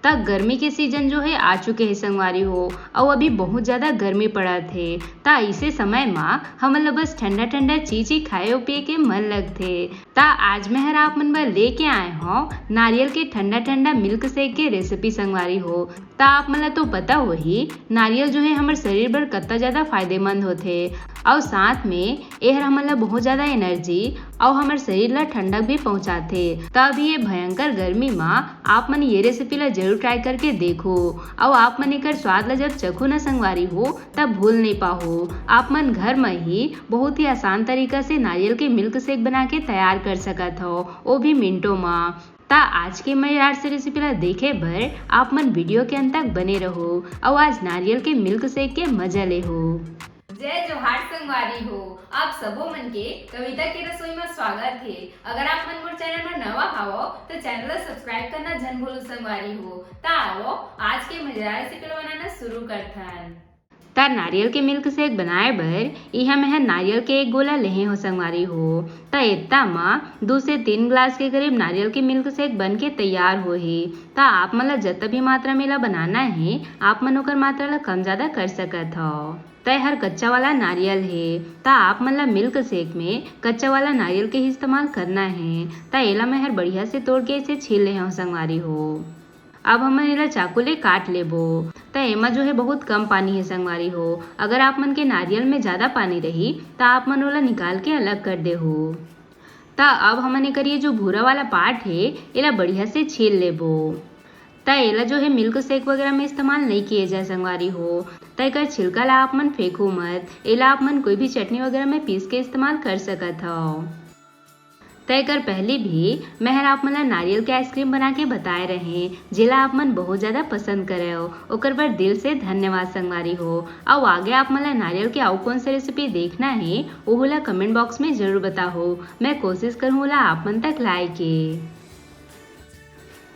तक गर्मी के सीजन जो है आ चुके हैं संगवारी हो और अभी बहुत ज्यादा गर्मी पड़ा थे ता इसे समय में हम लोग बस ठंडा ठंडा चीज ही खाए और पिए के मन लगते ता आज मैं आप मन बर लेके आए हो नारियल के ठंडा ठंडा मिल्क शेक के रेसिपी संगवारी हो। ता आप मन तो पता हो ही नारियल जो है हमारे शरीर पर कितना ज्यादा फायदेमंद होते और साथ में यह हमला बहुत ज्यादा एनर्जी और हमारे शरीर ला ठंडक भी पहुंचाते। तब ये भयंकर गर्मी में आप मन ये रेसिपी ला जरूर ट्राई करके देखो और आप मन एकर स्वाद ला जब चखो न संगवारी हो तब भूल नहीं पाओ। आप मन घर में ही बहुत ही आसान तरीका से नारियल के मिल्क शेक बना के तैयार कर सकत हो, वो भी मिनटों में। ता आज के मजेदार से रेसिपी ला देखे बर आप मन वीडियो के अंत तक बने रहो और आज नारियल के मिल्क शेक के मजा ले हो। जय जोहार संगवारी हो, आप सबो मन के कविता की रसोई में स्वागत है। अगर आप मन मोर चैनल में नवा हावो तो चैनल ला सब्सक्राइब करना जन भूलो संगवारी हो। ता आओ आज के मजेदार रेसिपी बनाना शुरू करथन। ता नारियल के मिल्क शेक बनाए बर यहाँ मैं नारियल के एक गोला लेहे हो संगवारी हो। ता इतना में 2 से 3 गिलास के करीब नारियल के मिल्क शेक बन के तैयार हो ही। ता आप मन ला जितना भी मात्रा में ला बनाना है आप मन ओकर मात्रा ला कम ज्यादा कर सकत हो। तय हर कच्चा वाला नारियल है ता आप मन ला मिल्क शेक में कच्चा वाला नारियल के ही इस्तेमाल करना है। ता एला मैं हर बढ़िया से तोड़ के इसे छील ले हो संगवारी हो। अब हम एला चाकू ले काट लेबो। ता एमा जो है बहुत कम पानी है संगवारी हो। अगर आप मन के नारियल में ज्यादा पानी रही ता आप मन ओला निकाल के अलग कर दे हो। ता अब हमने करिए जो भूरा वाला पार्ट है एला बढ़िया से छील लेबो। ता एला जो है मिल्क शेक वगैरह में इस्तेमाल नहीं किए जाए संगवारी हो। ता एकर छिलका ला आप मन फेंको मत, एला आप मन कोई भी चटनी वगैरह में पीस के इस्तेमाल कर सकत हो। ता एकर पहले भी मैं आप मन ला नारियल के आइसक्रीम बना के बताए रहे जेला आप मन बहुत ज्यादा पसंद करे हो, ओकर बर दिल से धन्यवाद संगवारी हो। और आगे आप मन ला नारियल के और कौन सा रेसिपी देखना है वो ला कमेंट बॉक्स में जरूर बताओ, मैं कोशिश करूँ आप मन तक लाए के।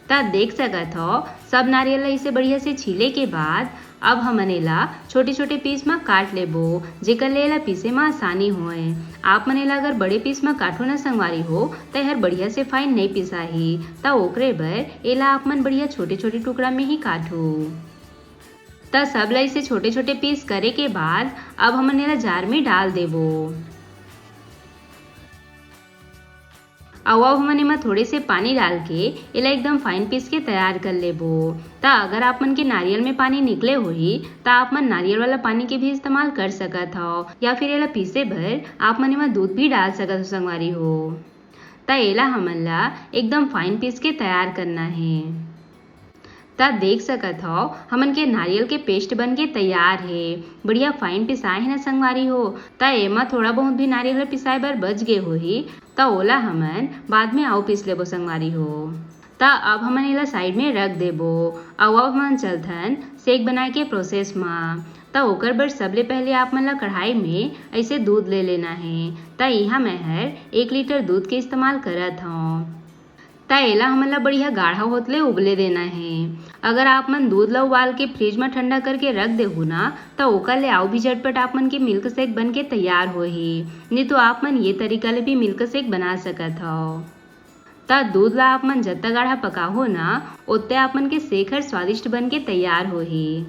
ता देख सकत हो सब नारियल इसे बढ़िया से छीले के बाद अब हमने ला छोटे छोटे पीस में काट लेबो जेकर ले ला पीसे में आसानी होए। आप मने ला अगर बड़े पीस में काटो ना संगवारी हो तो हर बढ़िया से फाइन नहीं पिसाही। ता ओकरे बर एला आप मन बढ़िया छोटे छोटे टुकड़ा में ही काटो। ता सब ला इसे छोटे छोटे पीस करे के बाद अब हमने ला जार में डाल देबो। अब हमने में थोड़े से पानी डाल के इला एकदम फाइन पीस के तैयार कर लेबो। ता अगर आप मन के नारियल में पानी निकले हुई ता आप मन नारियल वाला पानी के भी इस्तेमाल कर सकत हो या फिर एला पीसे भर आप मन में दूध भी डाल सकत हो संगवारी हो। ता एला हमन ला एकदम फाइन पीस के तैयार करना है। ता देख सकत हो हमन के नारियल के पेस्ट बन के तैयार है, बढ़िया फाइन पिसाए है ना संगवारी हो। ता एमा थोड़ा बहुत भी नारियल पिसाए बर बच गए होही ता ओला हमन बाद में आओ पीस लेबो संगवारी हो। ता अब हमन एला साइड में रख देबो। अब हमन चलथन शेक बनाए के प्रोसेस में। ता ओकर बर सबले पहले आप मन ला कढ़ाई में ऐसे दूध ले लेना है। ता यहाँ मैं हर 1 लीटर दूध के इस्तेमाल करत हूँ। ता एला हमन ला बढ़िया गाढ़ा होतले उबले देना है। अगर आप मन दूध ला उबाल के फ्रिज में ठंडा करके रख देहु ना तो ओकर ले आओ भी झटपट आप मन के मिल्क शेक बन के तैयार होही। नहीं तो आप मन ये तरीका ले भी मिल्क शेक बना सकत हो। ता दूध ला आप मन जितना गाढ़ा पकाहो ना उतने आप मन के शेक हर स्वादिष्ट बन के तैयार होही।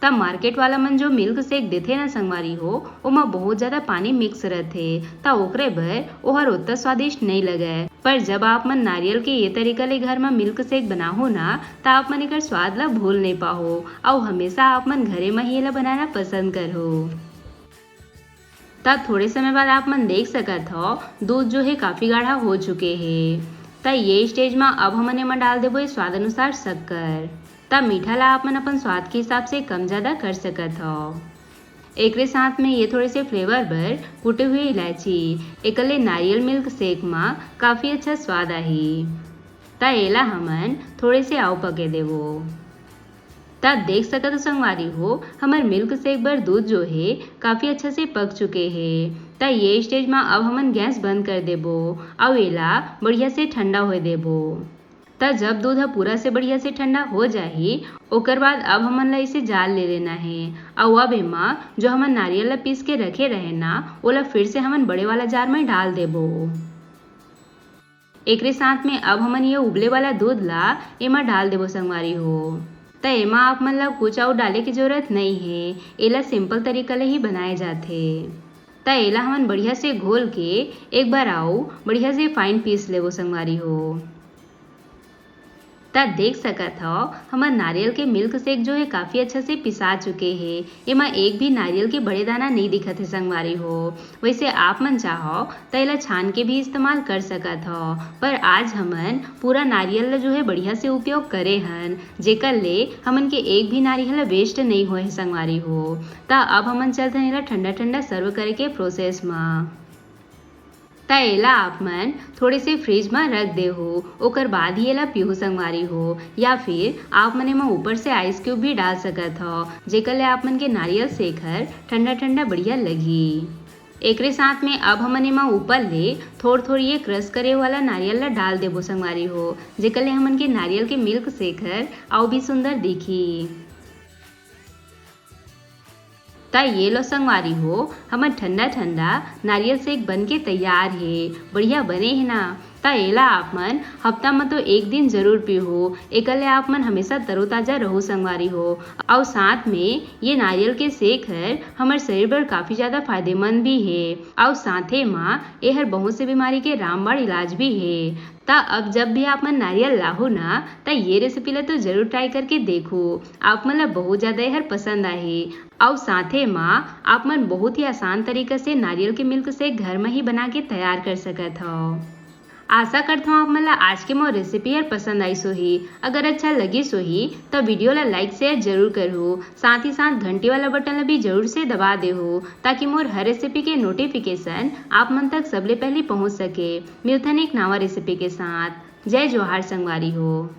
ता मार्केट वाला मन जो मिल्क शेक देथे ना संगवारी हो ओमा बहुत ज्यादा पानी मिक्स रहथे ता ओकरे बर ओहर उतना स्वादिष्ट नहीं लगे। पर जब आप मन नारियल के ये तरीका ले घर में मिल्क शेक बनाहो ना ता आप मन एकर स्वाद ला भूल नहीं पाहो और हमेशा आप मन घरे में ही एला बनाना पसंद करो। तब थोड़े समय बाद आप मन देख सकत हो दूध जो है काफी गाढ़ा हो चुके है। ता ये स्टेज में अब हमन एमा डाल देबो स्वाद अनुसार शक्कर। ता मीठा ला आप मन अपन स्वाद के हिसाब से कम ज्यादा कर सकत हो। एकरे साथ में ये थोड़े से फ्लेवर बर कुटे हुए इलायची एकले नारियल मिल्क शेक में काफी अच्छा स्वाद आही। ता एला हमन थोड़े से आव पके देवो। ता देख सकत हो संगवारी हो हमार मिल्क शेक बर दूध जो है काफी अच्छा से पक चुके हैं। ता ये स्टेज में अब हमन गैस बंद कर देबो और एला बढ़िया से ठंडा हो देबो। ता जब दूध पूरा से बढ़िया से ठंडा हो जाही ओकर बाद अब हमन ला इसे जाल ले लेना है। और अब एमा जो हमन नारियल ला पीस के रखे रहे ना ओला फिर से हमन बड़े वाला जार में डाल देबो। एकरे साथ में अब हमन ये उबले वाला दूध ला एमा डाल देबो संगवारी हो। त एमा आप मन ला कुछ और डाले की जरूरत नहीं है, एला सिंपल तरीका ले ही बनाए जाथे। त एला हमन बढ़िया से घोल के एक बार आओ बढ़िया से फाइन पीस लेबो संगवारी हो। त देख सकत हो हमर नारियल के मिल्क शेक जो है काफ़ी अच्छा से पिसा चुके हैं। एमा एक भी नारियल के बड़े दाना नहीं दिखत है संगवारी हो। वैसे आप मन चाहो त एला छान के भी इस्तेमाल कर सकत हो, पर आज हमन पूरा नारियल ला जो है बढ़िया से उपयोग करे हन, जेकर ले हमन के एक भी नारियल वेस्ट नहीं होए संगवारी हो। त अब हमन चलते एला ठंडा ठंडा सर्व करे के प्रोसेस में। त एला आप मन थोड़े से फ्रिज में रख दे हो, ओकर बाद ही एला पीहू संगवारी हो, या फिर आप मन एमा ऊपर से आइस क्यूब भी डाल सकत हो, जेकर ले आप मन के नारियल शेक हर ठंडा ठंडा बढ़िया लगी। एकरे साथ में अब हमन एमा ऊपर ले थोड़ी ये क्रश करे वाला नारियल ला डाल देबो संगवारी हो, जेकर ले हमन के नारियल के मिल्क शेक हर और भी सुंदर दिखी। त ये लो संगवारी हो हमर ठंडा ठंडा नारियल शेक बन के तैयार है। बढ़िया बने है ना। त एला आप मन हफ्ता में तो एक दिन जरूर पीहो, एकर ले आप मन हमेशा तरोताजा रहो संगवारी हो। और साथ में ये नारियल के शेक हर हमर शरीर पर काफ़ी ज़्यादा फायदेमंद भी है, और साथे में एहर बहुत से बीमारी के रामबाण इलाज भी है। त अब जब भी आप मन नारियल लाहो ना त ये रेसिपी ला तो जरूर ट्राई करके देखो, आप मन ला बहुत ज़्यादा एहर पसंद आही। और साथे में आप मन बहुत ही आसान तरीका से नारियल के मिल्क शेक घर में ही बना के तैयार कर सकत हो। आशा करता हूँ आप मन ला आज के मोर रेसिपी हर पसंद आई सोही। अगर अच्छा लगी सोही तो वीडियो ला लाइक शेयर जरूर करो, साथ ही साथ घंटी वाला बटन ला भी जरूर से दबा दे हो, ताकि मोर हर रेसिपी के नोटिफिकेशन आप मन तक सबले पहले पहुँच सके। मिलथन एक नवा रेसिपी के साथ। जय जोहार संगवारी हो।